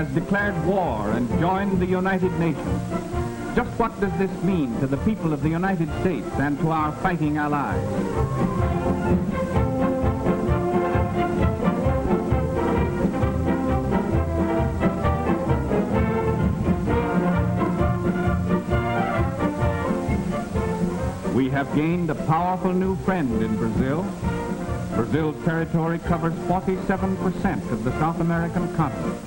has declared war and joined the United Nations. Just what does this mean to the people of the United States and to our fighting allies? We have gained a powerful new friend in Brazil. Brazil's territory covers 47% of the South American continent.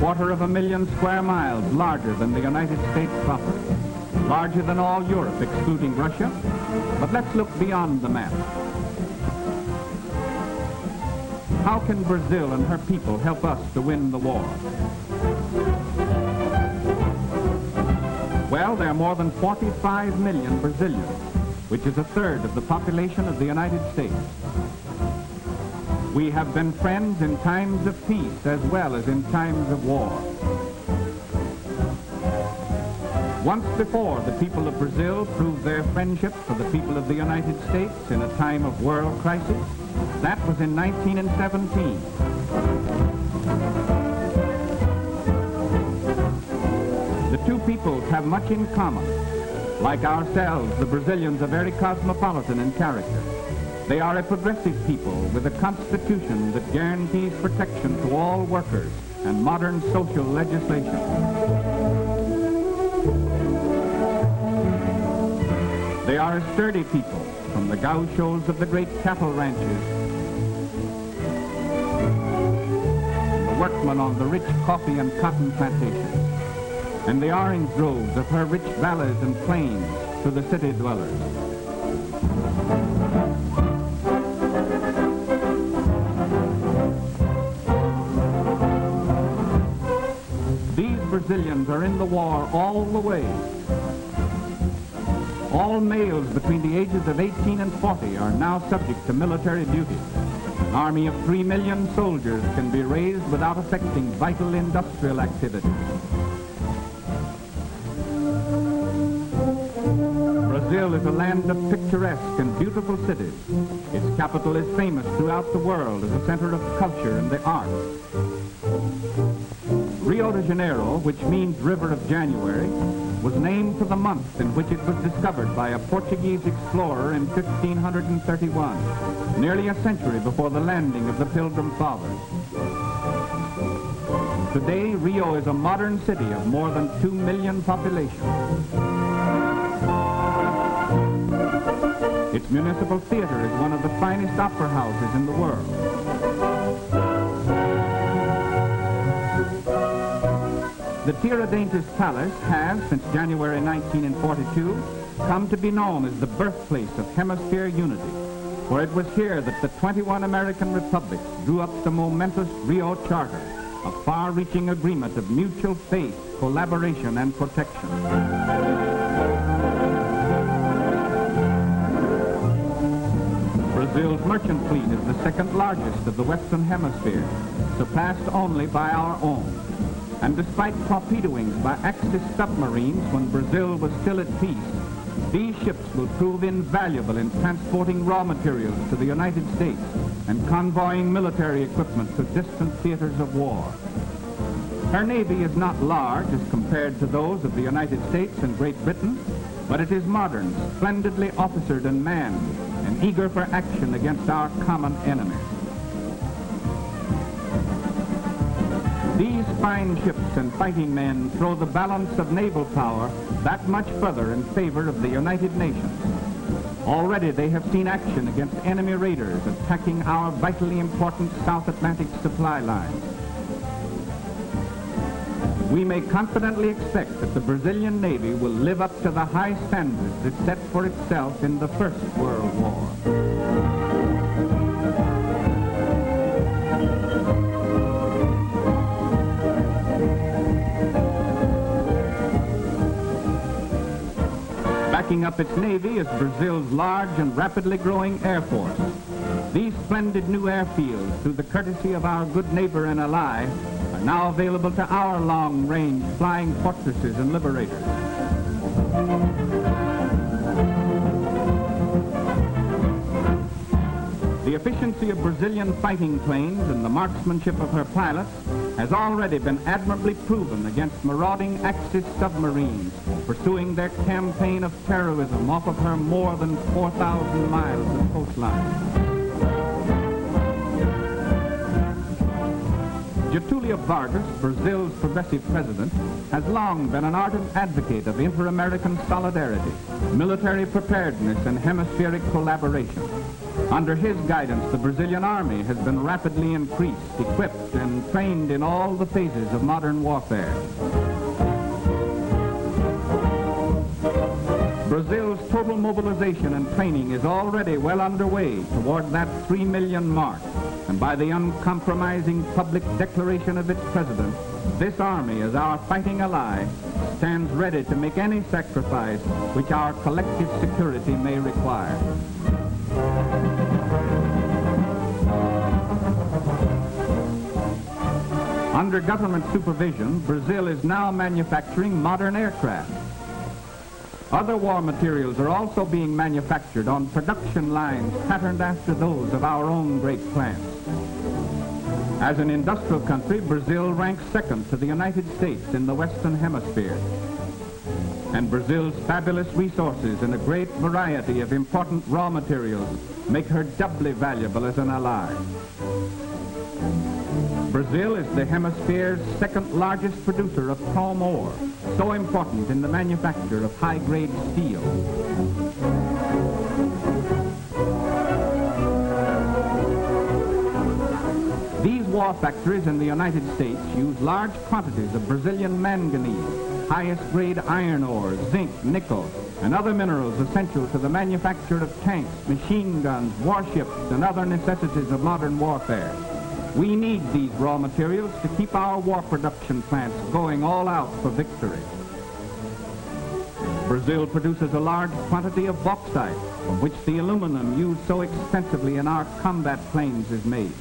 250,000 square miles larger than the United States proper. Larger than all Europe, excluding Russia. But let's look beyond the map. How can Brazil and her people help us to win the war? Well, there are more than 45 million Brazilians, which is a third of the population of the United States. We have been friends in times of peace as well as in times of war. Once before, the people of Brazil proved their friendship for the people of the United States in a time of world crisis. That was in 1917. The two peoples have much in common. Like ourselves, the Brazilians are very cosmopolitan in character. They are a progressive people with a constitution that guarantees protection to all workers and modern social legislation. They are a sturdy people, from the gauchos of the great cattle ranches, the workmen on the rich coffee and cotton plantations, and the orange groves of her rich valleys and plains to the city dwellers. These Brazilians are in the war all the way. All males between the ages of 18 and 40 are now subject to military duty. An army of 3 million soldiers can be raised without affecting vital industrial activity. Brazil is a land of picturesque and beautiful cities. Its capital is famous throughout the world as a center of culture and the arts. Rio de Janeiro, which means River of January, was named for the month in which it was discovered by a Portuguese explorer in 1531, nearly a century before the landing of the Pilgrim Fathers. Today, Rio is a modern city of more than 2 million population. Its municipal theater is one of the finest opera houses in the world. The Tiradentes Palace has, since January 1942, come to be known as the birthplace of Hemisphere unity, for it was here that the 21 American republics drew up the momentous Rio Charter, a far-reaching agreement of mutual faith, collaboration, and protection. Brazil's merchant fleet is the second largest of the Western Hemisphere, surpassed only by our own. And despite torpedoings by Axis submarines when Brazil was still at peace, these ships will prove invaluable in transporting raw materials to the United States and convoying military equipment to distant theaters of war. Her navy is not large as compared to those of the United States and Great Britain, but it is modern, splendidly officered and manned, and eager for action against our common enemies. These fine ships and fighting men throw the balance of naval power that much further in favor of the United Nations. Already they have seen action against enemy raiders attacking our vitally important South Atlantic supply lines. We may confidently expect that the Brazilian Navy will live up to the high standards it set for itself in the First World War. Backing up its navy is Brazil's large and rapidly growing air force. These splendid new airfields, through the courtesy of our good neighbor and ally, are now available to our long-range flying fortresses and liberators. The The efficiency of Brazilian fighting planes and the marksmanship of her pilots has already been admirably proven against marauding Axis submarines pursuing their campaign of terrorism off of her more than 4,000 miles of coastline. Getulio Vargas, Brazil's progressive president, has long been an ardent advocate of inter-American solidarity, military preparedness, and hemispheric collaboration. Under his guidance, the Brazilian army has been rapidly increased, equipped, and trained in all the phases of modern warfare. Brazil's total mobilization and training is already well underway toward that 3 million mark. And by the uncompromising public declaration of its president, this army, as our fighting ally, stands ready to make any sacrifice which our collective security may require. Under government supervision, Brazil is now manufacturing modern aircraft. Other war materials are also being manufactured on production lines patterned after those of our own great plants. As an industrial country, Brazil ranks second to the United States in the Western Hemisphere. And Brazil's fabulous resources and a great variety of important raw materials make her doubly valuable as an ally. Brazil is the hemisphere's second largest producer of chrome ore, so important in the manufacture of high-grade steel. These war factories in the United States use large quantities of Brazilian manganese, highest-grade iron ore, zinc, nickel, and other minerals essential to the manufacture of tanks, machine guns, warships, and other necessities of modern warfare. We need these raw materials to keep our war production plants going all out for victory. Brazil produces a large quantity of bauxite, from which the aluminum used so extensively in our combat planes is made.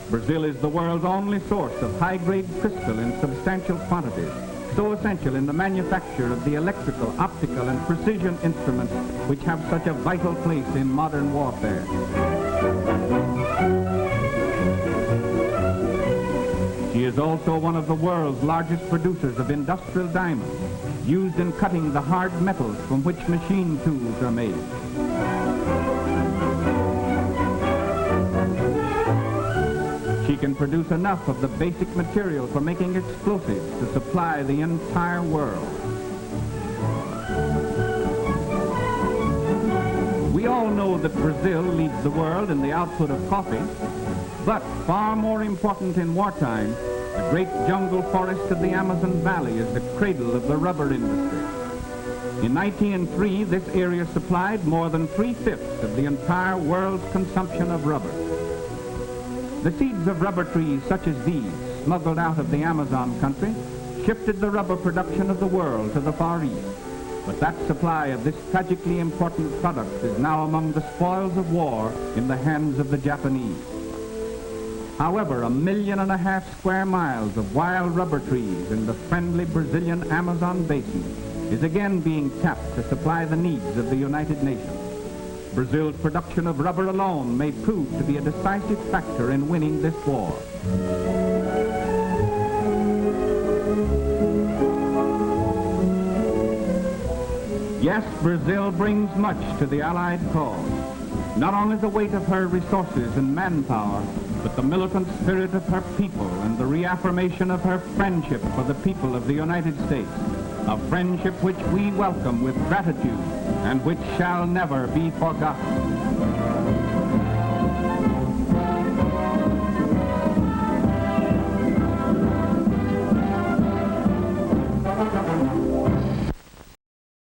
Brazil is the world's only source of high-grade crystal in substantial quantities, so essential in the manufacture of the electrical, optical, and precision instruments which have such a vital place in modern warfare. She is also one of the world's largest producers of industrial diamonds, used in cutting the hard metals from which machine tools are made. She can produce enough of the basic material for making explosives to supply the entire world. We all know that Brazil leads the world in the output of coffee, but far more important in wartime, the great jungle forest of the Amazon Valley is the cradle of the rubber industry. In 1903, this area supplied more than 3/5 of the entire world's consumption of rubber. The seeds of rubber trees such as these, smuggled out of the Amazon country, shifted the rubber production of the world to the Far East. But that supply of this tragically important product is now among the spoils of war in the hands of the Japanese. However, 1.5 million square miles of wild rubber trees in the friendly Brazilian Amazon basin is again being tapped to supply the needs of the United Nations. Brazil's production of rubber alone may prove to be a decisive factor in winning this war. Yes, Brazil brings much to the Allied cause. Not only the weight of her resources and manpower, but the militant spirit of her people and the reaffirmation of her friendship for the people of the United States, a friendship which we welcome with gratitude and which shall never be forgotten.